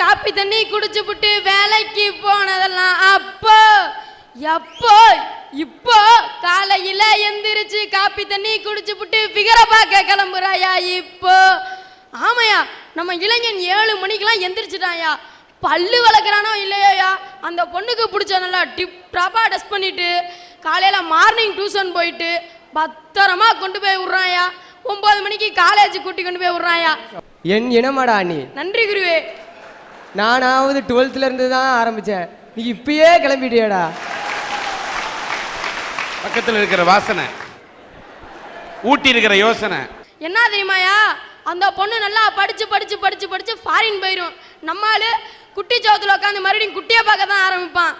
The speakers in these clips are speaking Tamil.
காப்பி தண்ணி குடிச்சு புட்டு வேலைக்கு போனதெல்லாம் அப்போ எப்போ இப்போ காலையில எந்திரிச்சு காப்பி தண்ணி குடிச்சு புட்டு பிகரை பார்க்க கிளம்புறாயா இப்போ. ஆமையா, நம்ம இளைஞன் 7 மணிக்கெல்லாம் எந்திரிச்சிட்டாயா. பல்லு வளர்க்குறானோ இல்லையோயா, அந்த பொண்ணுக்கு பிடிச்ச நல்லா டிப் டாப்பா டஸ்ட் பண்ணிட்டு காலையில மார்னிங் டியூஷன் போயிட்டு பத்திரமா கொண்டு போய் விடுறாயா. 9 மணிக்கு காலேஜ் கூட்டி கொண்டு போய் விடுறாயா. என் இனமாடா நீ. நன்றி குருவே. நானாவது 12th இருந்து தான் ஆரம்பிச்சேன், நீ இப்பயே கிளம்பிட்டியடா. பக்கத்தில் இருக்கிற வாசனை, ஊட்டி இருக்கிற யோசனை என்ன தெரியுமாயா, அந்த பொண்ணு நல்லா படிச்சு படிச்சு படிச்சு படிச்சு ஃபாரின் போயிடும். நம்மளு குட்டி சோத்துல உட்காந்து மறுபடியும் குட்டியை பார்க்க தான் ஆரம்பிப்பான்.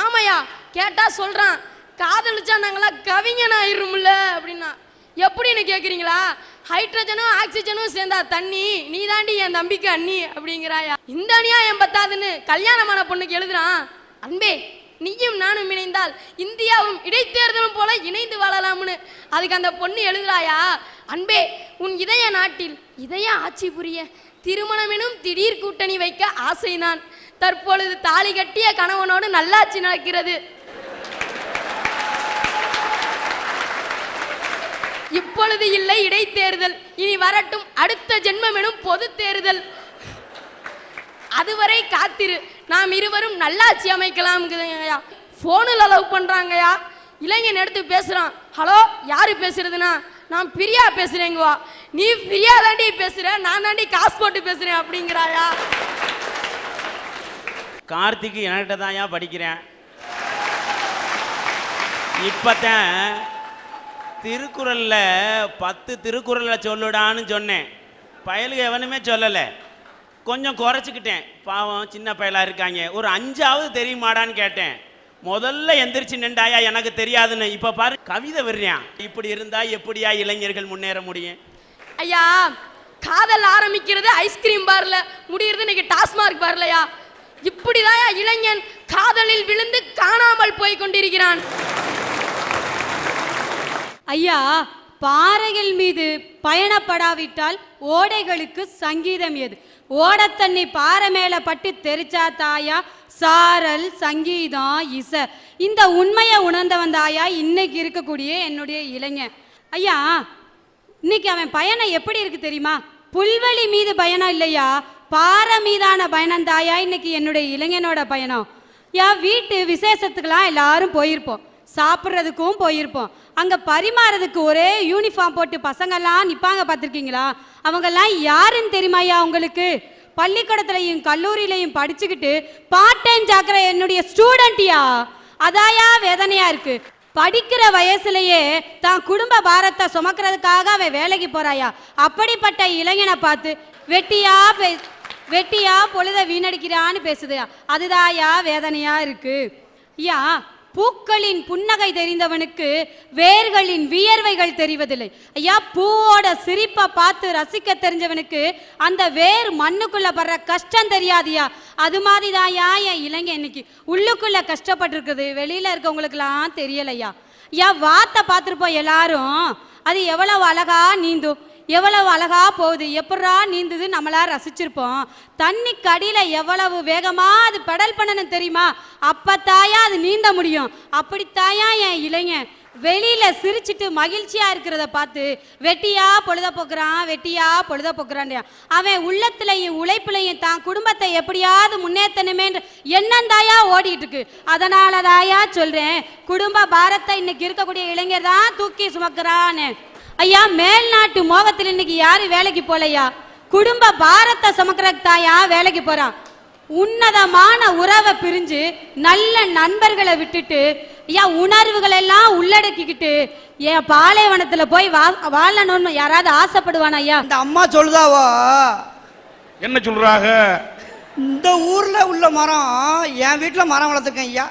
ஆமையா, கேட்டா சொல்றான், காதலிச்சா நாங்களாம் கவிஞன் ஆயிரும்ல அப்படின்னா. எப்படின்னு கேட்குறீங்களா? ஹைட்ரஜனும் ஆக்சிஜனும் சேர்ந்தா தண்ணி, நீ தாண்டி என் தம்பிக்கு அண்ணி அப்படிங்கிறாயா. இந்த அணியா என் பத்தாதுன்னு கல்யாணமான பொண்ணுக்கு எழுதுறான். அன்பே, நீயும் நானும் இணைந்தால் இந்தியாவும் இடைத்தேர்தலும் போல இணைந்து வாழலாம்னு. அதுக்கு அந்த பொண்ணு எழுதுறாயா, அன்பே, உன் இதய நாட்டில் இதய ஆட்சி புரிய திருமணம் எனும் திடீர் கூட்டணி வைக்க ஆசை நான். தற்பொழுது தாலி கட்டிய கணவனோடு நல்லாட்சி நடக்கிறது. இப்பொழுது இல்லை இடைத்தேர்தல், இனி வரட்டும் அடுத்த ஜென்மம் எனும் பொது தேர்தல். அதுவரை காத்திரு, நாம் இருவரும் நல்லாட்சி அமைக்கலாம்ங்கய்யா. ஃபோனில் லவ் பண்ணுறாங்கய்யா. இளைஞன் எடுத்து பேசுகிறான். ஹலோ, யார் பேசுறதுன்னா, நான் பிரியா பேசுகிறேங்குவா. நீ பிரியா தாண்டி பேசுகிற, நான் தாண்டி காசு போட்டு பேசுகிறேன் அப்படிங்கிறாயா. கார்த்திக்கு என்கிட்ட தான் படிக்கிறேன். இப்போத்தான் திருக்குறளில் 10 திருக்குறளை சொல்லுடான்னு சொன்னேன். பயலுக எவனுமே சொல்லலை. கொஞ்சம் குறைச்சிக்கிட்டேன், பாவம் சின்ன பயலாக இருக்காங்க. ஒரு 5ஆவது தெரியுமாடான்னு கேட்டேன். முதல்ல எந்திரிச்சு நின்றாயா எனக்கு தெரியாதுன்னு. இப்போ பாரு கவிதை வர்றியான். இப்படி இருந்தால் எப்படியா இளைஞர்கள் முன்னேற முடியும்? ஐயா, காதல் ஆரம்பிக்கிறது ஐஸ்கிரீம் பார்ல, முடிகிறது இன்னைக்கு டாஸ்மார்க் பார்லையா. இப்படிதான் இளைஞன் காதலில் விழுந்து காணாமல் போய் கொண்டிருக்கிறான். ஐயா, பாறைகள் மீது பயணப்படாவிட்டால் ஓடைகளுக்கு சங்கீதம் ஏது? ஓடத்தண்ணி பாறை மேல பட்டு தெரிச்சா தாயா சாரல் சங்கீதம் இசை. இந்த உண்மையை உணர்ந்தவன் தாயா இன்னைக்கு இருக்கக்கூடிய என்னுடைய இளைஞன். ஐயா, இன்னைக்கு அவன் பயணம் எப்படி இருக்கு தெரியுமா? புல்வெளி மீது பயணம் இல்லையா, பாறை மீதான பயணம் தாயா இன்னைக்கு என்னுடைய இளைஞனோட பயணம். வீட்டு விசேஷத்துக்கெல்லாம் எல்லாரும் போயிருப்போம், சாப்பிட்றதுக்கும் போயிருப்போம். அங்கே பரிமாறதுக்கு ஒரே யூனிஃபார்ம் போட்டு பசங்கள்லாம் நிற்பாங்க, பார்த்துருக்கீங்களா? அவங்கெல்லாம் யாருன்னு தெரியுமாயா உங்களுக்கு? பள்ளிக்கூடத்துலையும் கல்லூரியிலையும் படிச்சுக்கிட்டு பார்ட் டைம் ஜாக்கிற என்னுடைய ஸ்டூடெண்ட்டியா. அதாயா வேதனையாக இருக்குது. படிக்கிற வயசுலையே தான் குடும்ப பாரத்தை சுமக்கிறதுக்காக அவன் வேலைக்கு போகிறாயா. அப்படிப்பட்ட இளைஞனை பார்த்து வெட்டியா பொழுத வீணடிக்கிறான்னு பேசுதையா. அதுதாயா வேதனையாக இருக்குது. ஐயா, பூக்களின் புன்னகை தெரிந்தவனுக்கு வேர்களின் வியர்வைகள் தெரிவதில்லை. ஐயா, பூவோட சிரிப்பை பார்த்து ரசிக்க தெரிஞ்சவனுக்கு அந்த வேர் மண்ணுக்குள்ள படுற கஷ்டம் தெரியாதியா. அது மாதிரிதாயா என் இளைஞன் இன்னைக்கு உள்ளுக்குள்ள கஷ்டப்பட்டிருக்குது, வெளியில இருக்கவங்களுக்கெல்லாம் தெரியலையா. ஐயா, வாத்தை பார்த்துருப்போம் எல்லாரும், அது எவ்வளவு அழகா நீந்தும், எவ்வளவு அழகா போகுது, எப்படா நீந்துது நம்மளா ரசிச்சிருப்போம். தண்ணிக்கு அடியில் எவ்வளவு வேகமா அது பெடல் பண்ணணும் தெரியுமா? அப்பத்தாயா அது நீந்த முடியும். அப்படித்தாயா என் இளைஞன் வெளியில சிரிச்சிட்டு மகிழ்ச்சியா இருக்கிறத பார்த்து வெட்டியா பொழுத போக்குறான். அவன் உள்ளத்திலையும் உழைப்புலையும் தான் குடும்பத்தை எப்படியாவது முன்னேற்றணுமேன்ற எண்ணம் தாயா ஓடிட்டு இருக்கு. அதனால தாயா சொல்றேன், குடும்ப பாரத்தை இன்னைக்கு இருக்கக்கூடிய இளைஞர் தான் தூக்கி சுமக்கிறான்னு. ஐயா, மேல்நாட்டு மோகத்தில் இன்னைக்கு யாரும் வேலைக்கு போலையா, குடும்ப பாரத்தை சுமக்கிறதுக்கு தாயா வேலைக்கு போறான். உன்னதமான உறவை பிரிஞ்சு நல்ல நண்பர்களை விட்டுட்டு ஐயா உணர்வுகள் எல்லாம் உள்ளடக்கிக்கிட்டு என் பாலைவனத்துல போய் வாழணும்னு யாராவது ஆசைப்படுவானா? ஐயா, இந்த அம்மா சொல்லுதாவோ. என்ன சொல்றாங்க? இந்த ஊர்ல உள்ள மரம் என் வீட்டுல மரம் வளர்த்துருக்கேன் ஐயா.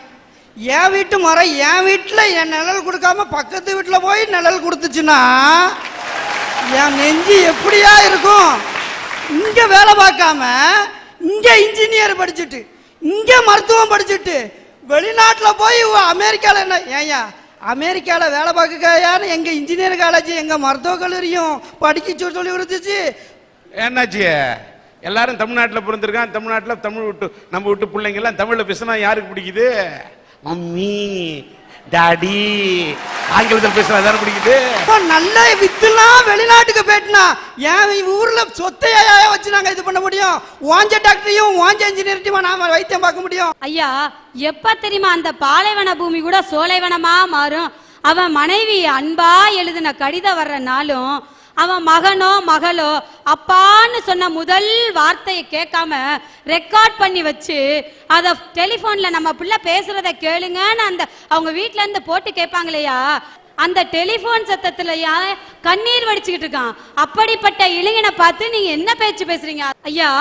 என் வீட்டு மரம் என் வீட்டில் என் நிழல் கொடுக்காம பக்கத்து வீட்டில் போய் நிழல் கொடுத்துச்சுன்னா என் நெஞ்சு எப்படியா இருக்கும்? இங்கே வேலை பார்க்காம இங்கே இன்ஜினியர் படிச்சுட்டு இங்கே மருத்துவம் படிச்சுட்டு வெளிநாட்டில் போய் அமெரிக்காவில் என்ன ஏயா அமெரிக்காவில் வேலை பார்க்கயான்னு எங்கள் இன்ஜினியர் காலேஜ் எங்கள் மருத்துவக் கல்லூரியும் படிக்க சொல்லி கொடுத்துச்சு. என்னாச்சு? எல்லாரும் தமிழ்நாட்டில் பிறந்திருக்கான். தமிழ்நாட்டில் தமிழ் விட்டு நம்ம விட்டு பிள்ளைங்கெல்லாம் தமிழில் பேசினா யாருக்கு பிடிக்குது? Mummy daddy. ஆங்கிலத்தில் பேசினா யாரும் பிடிக்குது? நல்ல வித்துலாம் வெளிநாட்டுக்கு போயிட்டுனா என் ஊர்ல சொத்தையா வச்சு நாங்க இது பண்ண முடியும்? வாஞ்ச டாக்டரையும் வாஞ்ச இன்ஜினியர்ட்டையும் நாம வைத்தியம் பார்க்க முடியும்? ஐயா, எப்ப தெரியுமா அந்த பாலைவன பூமி கூட சோலைவனமா மாறும்? அவன் மனைவி அன்பா எழுதின கடிதம் வர்ற நாளும் அவன் மகனோ மகளோ அப்பான்னு சொன்ன முதல் வார்த்தையை கேட்காம ரெக்கார்ட் பண்ணி வச்சு அதை டெலிஃபோன்ல நம்ம பிள்ளை பேசுறத கேளுங்கன்னு அந்த அவங்க வீட்டுல இருந்து போட்டு கேட்பாங்களையா, அந்த டெலிஃபோன் சத்தத்துலயா கண்ணீர் வடிச்சுக்கிட்டு இருக்கான். அப்படிப்பட்ட இளைஞனை பார்த்து நீங்க என்ன பேச்சு பேசுறீங்க? ஐயா,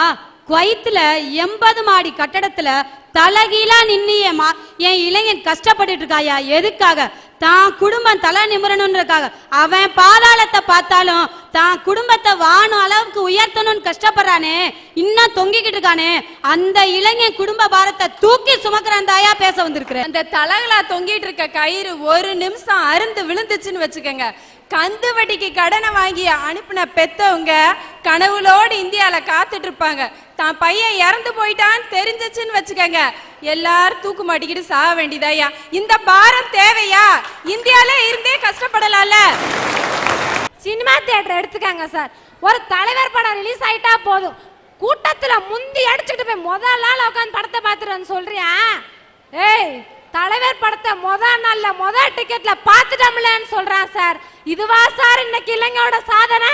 குவைத்துல 80 மாடி கட்டடத்துல தலகீழா நின்னு என் இளைஞன் கஷ்டப்பட்டுட்டு இருக்காயா. எதுக்காக? தான் குடும்பம் தலை நிமிரணும்ன்றக்காக. அவன் பாதாளத்தை பார்த்தாலும் தான் குடும்பத்தை வாணும் அளவுக்கு உயர்த்தணும்னு கஷ்டப்படுறானே, இன்னும் தொங்கிக்கிட்டு இருக்கானே, அந்த இளைஞன் குடும்ப பாரத்தை தூக்கி சுமக்கிறான் தாயா பேச வந்திருக்கிறேன். அந்த தலகளா தொங்கிட்டு இருக்க கயிறு ஒரு நிமிஷம் அருந்து விழுந்துச்சுன்னு வச்சுக்கோங்க, கந்து வட்டிக்கு கடனை வாங்கி அனுப்பின பெத்தவங்க கனவுளோடு இந்தியால காத்துட்டு இருப்பாங்க. தான் பையன் இறந்து போயிட்டான்னு தெரிஞ்சிச்சுன்னு வச்சுக்கோங்க, எல்லாரும் தூக்கு மாட்டிக்கிட்டு சாக வேண்டியதாயா. இந்த பாரம் தேவையா? இந்தியால இருந்தே கஷ்டப்படலாம்ல. சினிமா தியேட்டர் எடுத்துக்காங்க சார், ஒரு தலைவர் படம் ரிலீஸ் ஆயிட்டா போதும், கூட்டத்துல முந்தி அடிச்சுட்டு போய் முதல் நாள் உட்காந்து படத்தை பார்த்துட்டு சொல்றியா? ஏய், தலைவர் படத்தை முதல் நாள்ல முதல் டிக்கெட்ல பார்த்துட்டோம்லன்னு சொல்றான் சார். இதுவா சார் இன்னைக்கு இளைஞனோட சாதனை?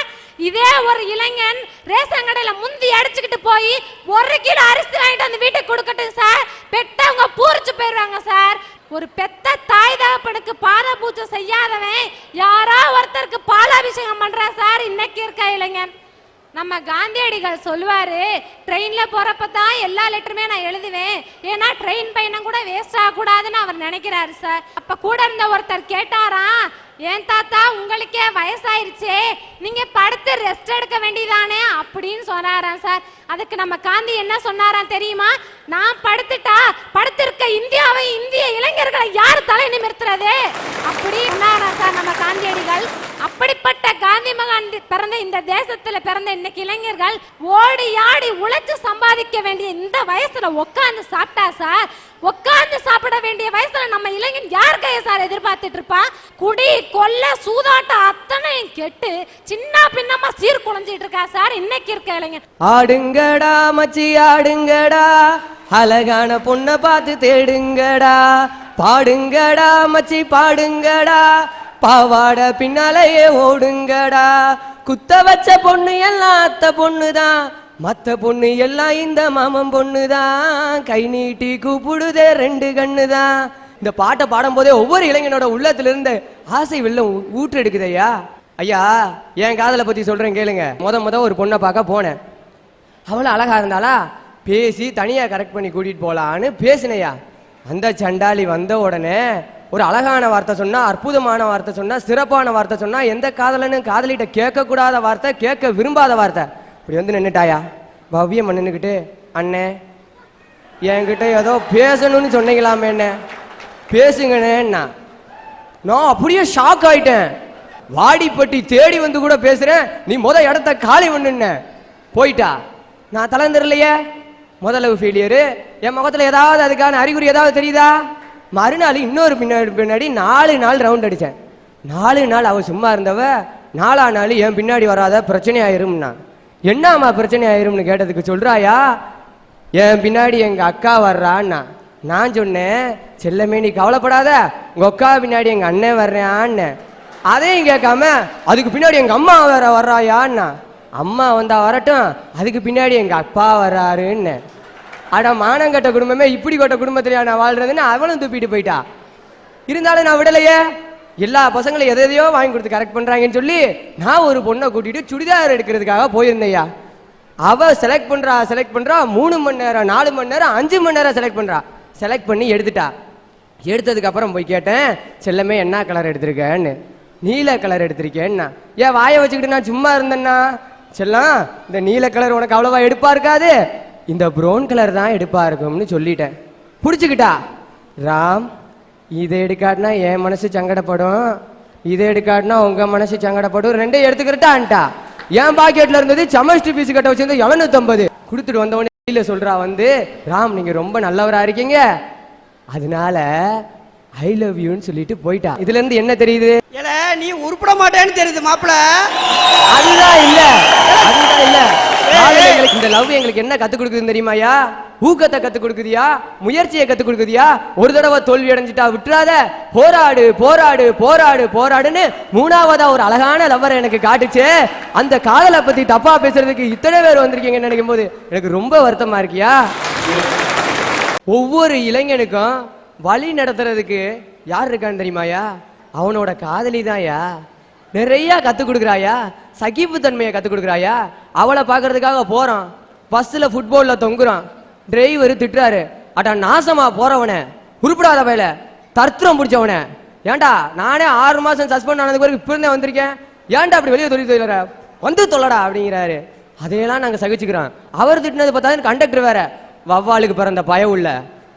இதே ஒரு இளைஞன் ரேஷன் கடையில முந்தி அடிச்சுக்கிட்டு போய் 1 கிலோ அரிசி வாங்கிட்டு வந்து வீட்டுக்கு கொடுக்கட்டும் சார், பெத்தவங்க பூரிச்சு போயிடுவாங்க சார். ஒரு பெத்த தாய் தகப்பனுக்கு பாத பூஜை செய்யாதவன் யாரா ஒருத்தருக்கு பாலாபிஷேகம் பண்றா சார் இன்னைக்கு இருக்க இளைஞன். நம்ம காந்தியடிகள் சொல்லுவாரு, ட்ரெயின்ல போறப்ப தான் எல்லா லெட்டருமே நான் எழுதுவேன், ஏன்னா ட்ரெயின் பயணம் கூட வேஸ்ட் ஆகக்கூடாதுன்னு அவர் நினைக்கிறாரு சார். அப்ப கூட இருந்த ஒருத்தர் கேட்டாராம், ஏன் தாத்தா உங்களுக்கே வயசாயிருச்சே, நீங்க படுத்து ரெஸ்ட் எடுக்க வேண்டியதானே அப்படின்னு சொன்னாராம் சார். அதுக்கு நம்ம காந்தி என்ன சொன்னாராம் தெரியுமா? நான் படுத்துட்டா படுத்திருக்க இந்தியாவை இந்திய இளைஞர்களை யார் தலை நிமிர்த்துறது அப்படி சொன்னாராம் சார் நம்ம காந்தியடிகள். அப்படிப்பட்ட காந்தி மகான் பிறந்த இந்த தேசத்துல பிறந்த இன்னைக்கு இளைஞர்கள் ஓடி ஆடி உழைச்சு சம்பாதிக்க வேண்டிய இந்த வயசுல உட்கார்ந்து சாப்பிட்டா சார், உட்கார்ந்து சாப்பிட வேண்டிய வயசுல நம்ம இளைஞன் யார் கைய சார் எதிர்பார்த்துட்டு இருப்பா? குடி கொல்ல சூதாட்டம் அத்தனையும் கெட்டு சின்ன பின்னமா சீர் குலைஞ்சிட்டு இருக்கா சார் இன்னைக்கு இருக்க இளைஞன். ஆடுங்கடா மச்சி ஆடுங்கடா, அழகான பொண்ணை பார்த்து தேடுங்கடா, பாடுங்கடா மச்சி பாடுங்கடா, பாவாட பின்னாலேயே ஓடுங்கடா, குத்த வச்ச பொண்ணு எல்லாம் அத்தை பொண்ணுதான், மத்த பொண்ணு எல்லாம் இந்த மாமன் பொண்ணுதான், கை நீட்டி கூப்பிடுதே 2 கண்ணுதான். இந்த பாட்டை பாடும் போதே ஒவ்வொரு இளைஞனோட உள்ளத்துல இருந்து ஆசை வெள்ளம் ஊற்று எடுக்குதையா. ஐயா, என் காதலை பத்தி சொல்றேன் கேளுங்க. முத ஒரு பொண்ணை பார்க்க போனேன். அவ்வளோ அழகா இருந்தாலா, பேசி தனியா கரெக்ட் பண்ணி கூட்டிட்டு போலான்னு பேசினையா. அந்த சண்டாளி வந்த உடனே ஒரு அழகான வார்த்தை சொன்னா, அற்புதமான வார்த்தை சொன்னா, சிறப்பான வார்த்தை சொன்னா, எந்த காதலன்னு காதலிட்ட கேட்கக்கூடாத வார்த்தை, கேட்க விரும்பாத வார்த்தை. இப்படி வந்து நின்றுட்டாயா பவ்யம் நின்றுக்கிட்டு, அண்ணே என்கிட்ட ஏதோ பேசணும்னு சொன்னீங்களாமே, என்ன பேசுங்கண்ணேன்னா. நான் அப்படியே ஷாக் ஆயிட்டேன். வாடிப்பட்டி தேடி வந்து கூட பேசுறேன், நீ இடத்த காலி பண்ணுன போயிட்டா. நான் தளர்ந்துடலையே, முதல்ல ஃபெயிலியரு. என் முகத்தில் ஏதாவது அதுக்கான அறிகுறி ஏதாவது தெரியுதா? மறுநாள் இன்னொரு பின்னாடி 4 நாள் ரவுண்ட் அடித்தேன். 4 நாள் அவள் சும்மா இருந்தவ 4ஆம் நாள் என் பின்னாடி வராத பிரச்சனை ஆயிரும்னா. என்னம்மா பிரச்சனை ஆயிரும்னு கேட்டதுக்கு சொல்கிறாயா, என் பின்னாடி எங்கள் அக்கா வர்றான்னா. நான் சொன்னேன், செல்லமே நீ கவலைப்படாத, உங்கள் அக்கா பின்னாடி எங்கள் அண்ணன் வர்றான்னு. அதையும் கேட்காம அதுக்கு பின்னாடி எங்கள் அம்மா வேற வர்றாயான்னா. அம்மா வந்தா வரட்டும், அதுக்கு பின்னாடி எங்கள் அப்பா வர்றாருன்னு. அட மானங்கட்ட குடும்பமே, இப்படி கொட்ட குடும்பத்திலையா நான் வாழ்றதுன்னு அவளும் துப்பிட்டு போயிட்டா. இருந்தாலும் நான் விடலையே. எல்லா பசங்களும் எதையோ வாங்கி கொடுத்து கரெக்ட் பண்ணுறாங்கன்னு சொல்லி நான் ஒரு பொண்ணை கூட்டிட்டு சுடிதார் எடுக்கிறதுக்காக போயிருந்தேயா. அவள் செலக்ட் பண்ணுறா 3 மணி நேரம் 4 மணி நேரம் 5 மணி நேரம் செலக்ட் பண்ணி எடுத்துட்டா. எடுத்ததுக்கு அப்புறம் போய் கேட்டேன், செல்லமே என்ன கலர் எடுத்திருக்கேன்னு. நீல கலர் எடுத்திருக்கேன்னா. ஏன் வாயை வச்சுக்கிட்டு நான் சும்மா இருந்தேன்னா, செல்லம் இந்த நீல கலர் உனக்கு அவ்வளவா எடுப்பா இருக்காது, இந்த ப்ரௌன் கலர் தான் எடுப்பா இருக்கும்னு சொல்லிட்டேன். பிடிச்சிக்கிட்டா. ராம், இதை எடுக்காட்டினா என் மனசு சங்கடப்படும், இதை எடுக்காட்டினா உங்க மனசு சங்கடப்படும், 2 எடுத்துக்கிறட்டான்ட்டா. என் பாக்கெட்ல இருந்தது சமஸ்டி பீஸ் கட்ட வச்சிருந்தது 750. கொடுத்துட்டு வந்தவொடனே வெளியில சொல்றா வந்து, ராம் நீங்க ரொம்ப நல்லவரா இருக்கீங்க, அதனால ஐ லவ் யூன்னு சொல்லிட்டு போயிட்டா. இதுல இருந்து என்ன தெரியுது? ஏல நீ உருப்பட மாட்டேன்னு தெரியுது மாப்பிள. அதுதான் இல்ல, அதுதான் இல்ல. இந்த லவ் எங்களுக்கு என்ன கத்து கொடுக்குதுன்னு தெரியுமாயா? ஊக்கத்தை கத்து கொடுக்குதியா, முயற்சியை கத்து கொடுக்குதியா. ஒரு தடவை தோல்வி அடைஞ்சிட்டா விட்டுறாத, போராடு போராடு போராடு போராடுன்னு மூணாவதா ஒரு அழகான லவ்வரை எனக்கு காட்டுச்சு. அந்த காதலை பத்தி தப்பா பேசுறதுக்கு இத்தனை பேர் வந்திருக்கீங்கன்னு நினைக்கும் போது எனக்கு ரொம்ப வருத்தமா இருக்கியா. ஒவ்வொரு இளைஞனுக்கும் வழி நடத்துறதுக்கு யார் இருக்கான்னு தெரியுமாயா? அவனோட காதலி தான்யா. நிறைய கத்து கொடுக்குறாயா, சகிப்பு தன்மையை கத்து கொடுக்குறாயா. அவளை பார்க்கறதுக்காக போறான், பஸ்ல ஃபுட்பால்ல தொங்குறான், டிரைவர் திட்டுறாரு, அட்டா நாசமா போறவன, உருப்படாத பையில, தர்த்திரம் பிடிச்சவன, ஏன்டா நானே 6 மாசம் சஸ்பெண்ட் ஆனதுக்கு பிறகு இப்ப இருந்தே வந்திருக்கேன், ஏன்டா அப்படி வெளியே தொழில் வந்து தொல்லடா அப்படிங்கிறாரு. அதையெல்லாம் நாங்க சகிச்சுக்கிறோம். அவர் திட்டினது பார்த்தா கண்டக்டர் வேற, வவ்வாலுக்கு பிறந்த பயம் உள்ள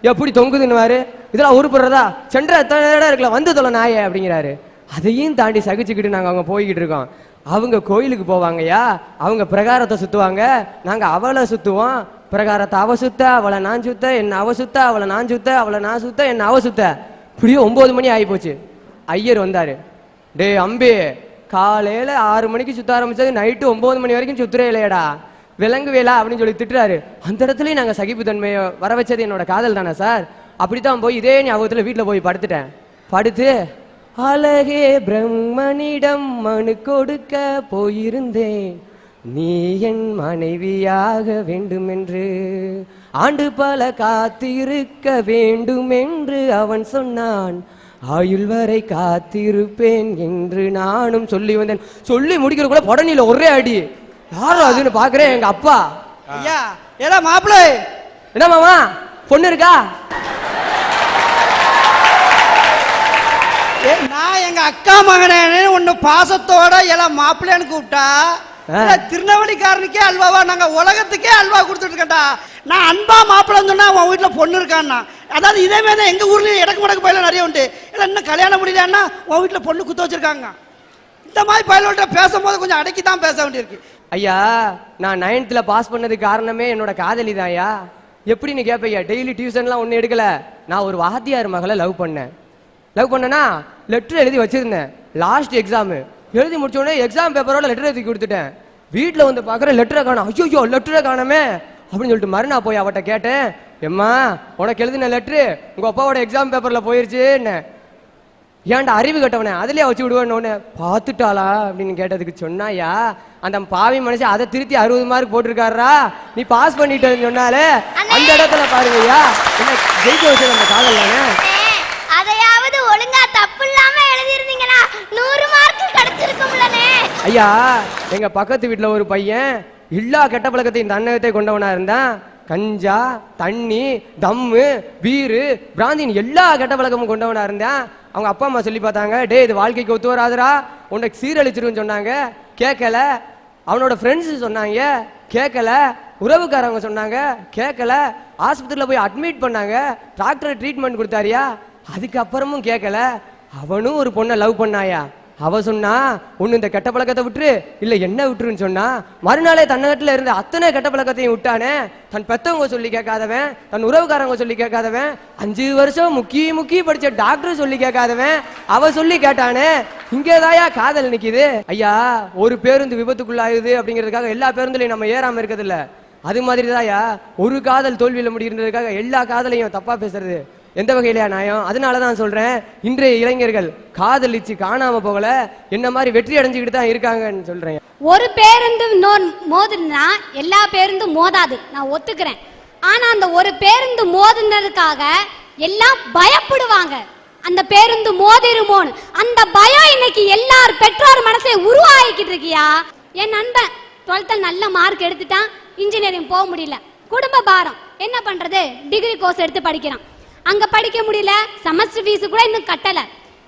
எப்படி தொங்குதுன்னு, இதெல்லாம் உருப்படுறதா, சென்ற எத்தனை இடம் இருக்குல்ல, வந்து தொலை நாயே அப்படிங்கிறாரு. அதையும் தாண்டி சகிச்சுக்கிட்டு நாங்கள் அவங்க போய்கிட்டு இருக்கோம். அவங்க கோயிலுக்கு போவாங்கய்யா, அவங்க பிரகாரத்தை சுற்றுவாங்க, நாங்கள் அவளை சுற்றுவோம். பிரகாரத்தை அவ சுத்த, அவளை நான் சுத்த, என்ன அவ சுத்த, அவளை நான் சுத்த, அவளை நான் சுத்த, என்ன அவ சுத்த. இப்படியே 9 மணி ஆகி போச்சு. ஐயர் வந்தார், டே அம்பி காலையில் 6 மணிக்கு சுற்ற ஆரம்பிச்சது நைட்டு 9 மணி வரைக்கும் சுத்துறே இல்லையடா, விலங்குவேலா அப்படின்னு சொல்லி திட்டுறாரு. அந்த இடத்துலையும் நாங்கள் சகிப்பு தன்மையை வர வச்சது என்னோட காதல் தானே சார். அப்படித்தான் போய் இதே ஞாபகத்தில் வீட்டில் போய் படுத்துட்டேன். படுத்து அழகே பிரம்மனிடம் மனு கொடுக்க போயிருந்தேன், நீ என் மனைவியாக வேண்டுமென்று, ஆண்டு பல காத்திருக்க வேண்டுமென்று அவன் சொன்னான், ஆயுள் வரை காத்திருப்பேன் என்று நானும் சொல்லி வந்தேன். சொல்லி முடிக்கிறக்குள்ள உடனே ஒரே அடி. யாரும் அதுன்னு பாக்குறேன், எங்க அப்பா. ஐயா ஏடா மாப்பிள, என்ன மாமா பொண்ணு இருக்கா? நான் எங்க அக்கா மகனே ஒன்னு பாசத்தோட எல்லாம் மாப்பிள்ளைன்னு கூப்பிட்டா, திருநெல்வேலிக்காரனுக்கே அல்வாவா, நாங்க உலகத்துக்கே அல்வா கொடுத்துட்டு இருக்கட்டா. நான் அன்பா மாப்பிள்ளைன்னு சொன்னா உன் வீட்டுல பொண்ணு இருக்கான்னா, அதாவது இதே மாதிரி தான் எங்க ஊர்லயும் இடக்கு மடக்கு பயில நிறைய உண்டு. இல்லை இன்னும் கல்யாணம் முடியலன்னா உன் வீட்டுல பொண்ணு குத்த வச்சிருக்காங்க. இந்த மாதிரி பயிலோட்ட பேசும்போது கொஞ்சம் அடக்கி தான் பேச வேண்டியிருக்கு. ஐயா நான் 9th பாஸ் பண்ணதுக்கு காரணமே என்னோட காதலி தான் ஐயா. எப்படின்னு கேட்பையா, டெய்லி டியூஷன்லாம் ஒன்றும் எடுக்கல. நான் ஒரு வாத்தியார் மகளை லவ் பண்ணேன்னா லெட்டர் எழுதி வச்சிருந்தேன். லாஸ்ட் எக்ஸாமு எழுதி முடிச்ச உடனே எக்ஸாம் பேப்பரோட லெட்டர் எழுதி கொடுத்துட்டேன். வீட்டில் வந்து பார்க்குற லெட்டரை காணும். ஐயோ லெட்டரை காணமே அப்படின்னு சொல்லிட்டு மறுநாள் போய் அவட்ட கேட்டேன், எம்மா உனக்கு எழுதின லெட்ரு உங்கள் அப்பாவோட எக்ஸாம் பேப்பரில் போயிருச்சு என்ன, ஏன்டா அறிவு கட்டவனே அதுலேயே வச்சு விடுவேன்னு பார்த்துட்டாளா அப்படின்னு கேட்டதுக்கு சொன்னாயா, அந்த பாவி மனுஷன் அதை திருத்தி 60 மார்க் போட்டிருக்காரா, நீ பாஸ் பண்ணிட்டேன்னு சொன்னாலே அந்த இடத்துல பாருங்கய்யா என்ன ஜெயிக்க வச்சது அந்த காதல் தானே. அதையாவது ஒழுங்கா தப்பு இல்லாம எழுதிருந்தீங்கன்னா 100 மார்க் கிடைச்சிருக்கும்லனே. ஐயா எங்க பக்கத்து வீட்டுல ஒரு பையன் எல்லா கெட்ட பழக்கத்தையும் தன்னகத்தை கொண்டவனா இருந்தான். கஞ்சா, தண்ணி, தம்மு, பீரு, பிராந்தின் எல்லா கெட்ட பழக்கமும் கொண்டவனா இருந்தான். அவங்க அப்பா அம்மா சொல்லி பார்த்தாங்க, டே இது வாழ்க்கைக்கு ஒத்து வராதுரா, உனக்கு சீரழிச்சிருன்னு சொன்னாங்க, கேட்கல. அவனோட ஃப்ரெண்ட்ஸ் சொன்னாங்க, கேட்கல. உறவுக்காரவங்க சொன்னாங்க, கேட்கல. ஆஸ்பத்திரியில் போய் அட்மிட் பண்ணாங்க, டாக்டர் ட்ரீட்மெண்ட் கொடுத்தாரியா, அதுக்கப்புறமும் கேட்கல. அவனும் ஒரு பொண்ணை லவ் பண்ணாயா, அவ சொன்னா ஒண்ணு இந்த கெட்ட பழக்கத்தை விட்டுரு, இல்ல என்ன விட்டுருன்னு சொன்னா, மறுநாளே தன்னகத்துல இருந்த அத்தனை கெட்ட பழக்கத்தையும் விட்டானே. தன் பெத்தவங்க சொல்லி கேட்காதவன், தன் உறவுக்காரங்க சொல்லி கேட்காதவன், 5 வருஷம் முக்கி படிச்ச டாக்டர் சொல்லி கேட்காதவன் அவ சொல்லி கேட்டானே. இங்கேதாயா காதல் நிக்குது. ஐயா ஒரு பேருந்து விபத்துக்குள்ளாயுது அப்படிங்கிறதுக்காக எல்லா பேருந்துலையும் நம்ம ஏறாம இருக்கிறது இல்ல. அது மாதிரி தாயா ஒரு காதல் தோல்வியில முடிகிறதுக்காக எல்லா காதலையும் தப்பா பேசுறது எந்த வகையிலையா நியாயம்? அதனாலதான் சொல்றேன், இன்றைய இளைஞர்கள் காதலிச்சு காணாம போகல, என்ன மாதிரி வெற்றி அடைஞ்சுக்கிட்டு தான் இருக்காங்கன்னு சொல்றேன். ஒரு பேருந்து மோதுனா எல்லா பேருந்தும் மோதாது, நான் ஒத்துக்கிறேன். ஆனா அந்த ஒரு பேருந்து மோதுனதுக்காக எல்லாம் பயப்படுவாங்க, அந்த பேருந்து மோதிருமோன்னு. அந்த பயம் இன்னைக்கு எல்லார் பெற்றோர் மனசை உருவாக்கிட்டு இருக்கியா. என் நண்பன் 12th நல்ல மார்க் எடுத்துட்டான், இன்ஜினியரிங் போக முடியல, குடும்ப பாரம், என்ன பண்றது, டிகிரி கோர்ஸ் எடுத்து படிக்கிறான். அங்க படிக்க முடியல, செமஸ்டர் ஃபீஸ் கூட இன்னும் கட்டல.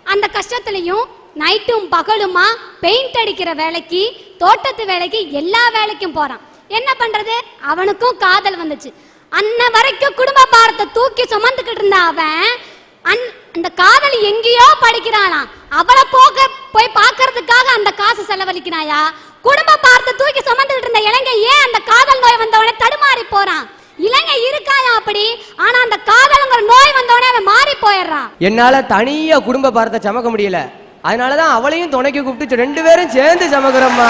அந்த கஷ்டத்துலயும் நைட்டும் பகலுமா பெயிண்ட் அடிக்கிற வேலைக்கு, தோட்டத்து வேலைக்கு, எல்லா வேலைக்கும் போறான். என்ன பண்றது, அவனுக்கும் காதல் வந்துச்சு. அன்ன வரைக்கும் குடும்ப பாரத்தை தூக்கி சுமந்துக்கிட்டு இருந்த அவன் அந்த காதல் எங்கேயோ படிக்கிறானா, அவளை போய் பார்க்கறதுக்காக அந்த காசு செலவழிக்கிறாயா. குடும்ப பார்த்து தூக்கி சுமந்துகிட்டு இருந்த இலங்கை ஏன் அந்த காதல் நோய் வந்தவனே தடுமாறி போறான்? இலங்கை இருக்காயா அப்படி, ஆனா அந்த காதல்ங்கிற நோய் வந்தவனே அவன் மாறி போயிடுறான். என்னால தனியா குடும்ப பாரத்தை சமக்க முடியல, அதனாலதான் அவளையும் துணைக்கு கூப்பிட்டு 2 பேரும் சேர்ந்து சமக்கிறோம்மா.